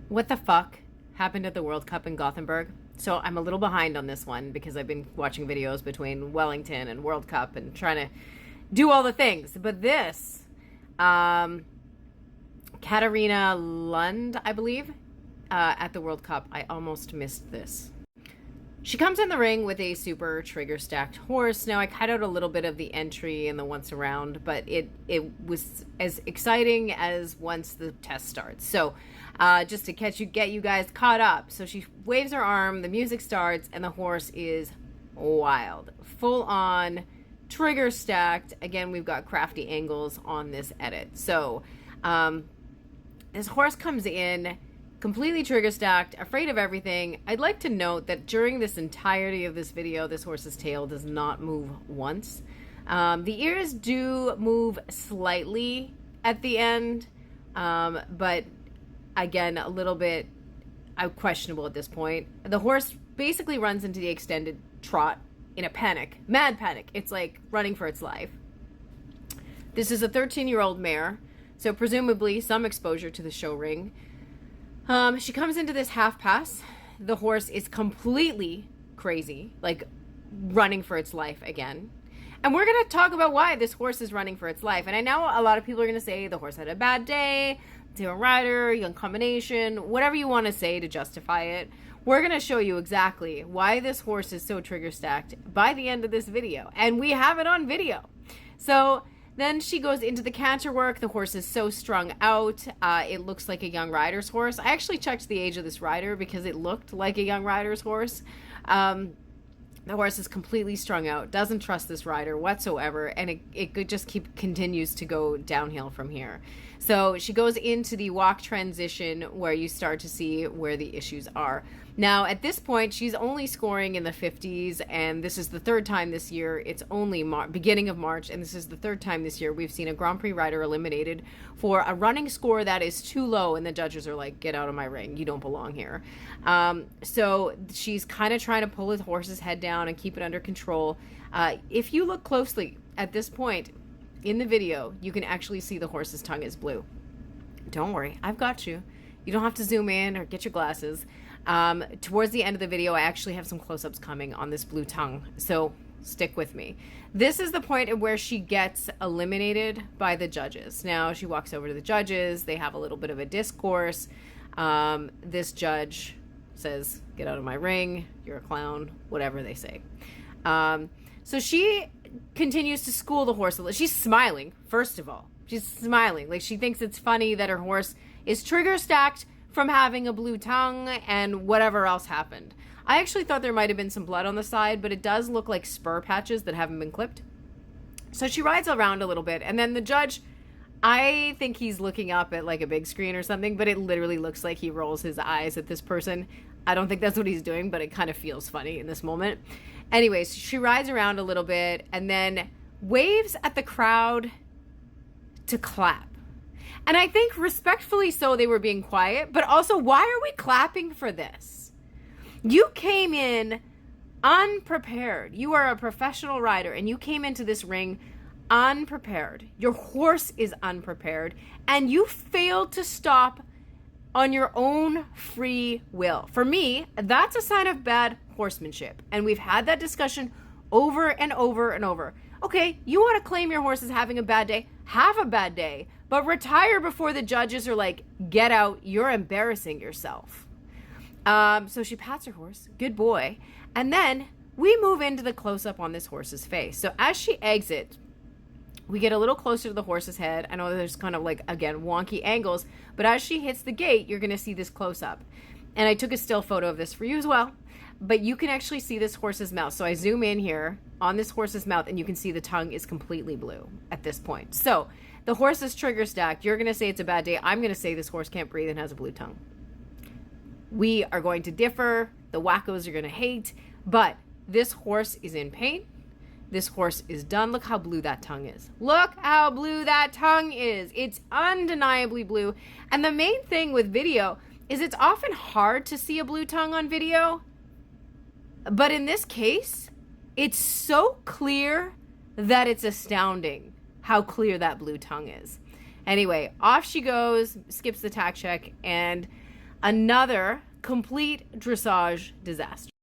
What the fuck happened at the World Cup in Gothenburg? So I'm a little behind on this one because I've been watching videos between Wellington and World Cup and trying to do all the things. But this, Catharina Lund, I believe, at the World Cup, I almost missed this. She comes in the ring with a super trigger stacked horse. Now I cut out a little bit of the entry and the once around, but it was as exciting as once the test starts. So just to get you guys caught up. So she waves her arm, the music starts, and the horse is wild. Full on trigger stacked. Again, we've got crafty angles on this edit. So this horse comes in completely trigger stacked, afraid of everything. I'd like to note that during this entirety of this video, this horse's tail does not move once. The ears do move slightly at the end, but again, a little bit questionable at this point. The horse basically runs into the extended trot in a panic, mad panic. It's like running for its life. This is a 13-year-old mare, so presumably some exposure to the show ring. She comes into this half pass. The horse is completely crazy, like running for its life again. And we're going to talk about why this horse is running for its life. And I know a lot of people are going to say the horse had a bad day, different rider, young combination, whatever you want to say to justify it. We're going to show you exactly why this horse is so trigger stacked by the end of this video. And we have it on video. So then she goes into the canter work. The horse is so strung out. It looks like a young rider's horse. I actually checked the age of this rider because it looked like a young rider's horse. The horse is completely strung out, doesn't trust this rider whatsoever, and it could just continues to go downhill from here. So she goes into the walk transition where you start to see where the issues are. Now, at this point, she's only scoring in the 50s, and this is the third time this year. It's only beginning of March, and this is the third time this year we've seen a Grand Prix rider eliminated for a running score that is too low, and the judges are like, get out of my ring. You don't belong here. So she's kind of trying to pull the horse's head down and keep it under control. If you look closely at this point in the video, you can actually see the horse's tongue is blue. Don't worry, I've got you. You don't have to zoom in or get your glasses. Towards the end of the video, I actually have some close-ups coming on this blue tongue, so stick with me. This is the point at where she gets eliminated by the judges. Now, she walks over to the judges. They have a little bit of a discourse. This judge says, get out of my ring, you're a clown, whatever they say. So she continues to school the horse. She's smiling, first of all. She's smiling. Like, she thinks it's funny that her horse is trigger stacked from having a blue tongue and whatever else happened. I actually thought there might have been some blood on the side, but it does look like spur patches that haven't been clipped. So she rides around a little bit, and then the judge, I think he's looking up at like a big screen or something, but it literally looks like he rolls his eyes at this person. I don't think that's what he's doing, but it kind of feels funny in this moment. Anyways, she rides around a little bit and then waves at the crowd to clap. And I think respectfully so they were being quiet, but also, why are we clapping for this? You came in unprepared. You are a professional rider and you came into this ring unprepared. Your horse is unprepared and you failed to stop on your own free will. For me, that's a sign of bad horsemanship. And we've had that discussion over and over and over. Okay, you want to claim your horse is having a bad day? Have a bad day. But retire before the judges are like, get out, you're embarrassing yourself. So she pats her horse, good boy. And then we move into the close-up on this horse's face. So as she exits, we get a little closer to the horse's head. I know there's kind of like, again, wonky angles, but as she hits the gate, you're going to see this close-up. And I took a still photo of this for you as well. But you can actually see this horse's mouth. So I zoom in here on this horse's mouth, and you can see the tongue is completely blue at this point. So the horse is trigger stacked. You're going to say it's a bad day. I'm going to say this horse can't breathe and has a blue tongue. We are going to differ. The wackos are going to hate. But this horse is in pain. This horse is done. Look how blue that tongue is. Look how blue that tongue is. It's undeniably blue. And the main thing with video is it's often hard to see a blue tongue on video. But in this case, it's so clear that it's astounding how clear that blue tongue is. Anyway, off she goes, skips the tack check, and Another complete dressage disaster.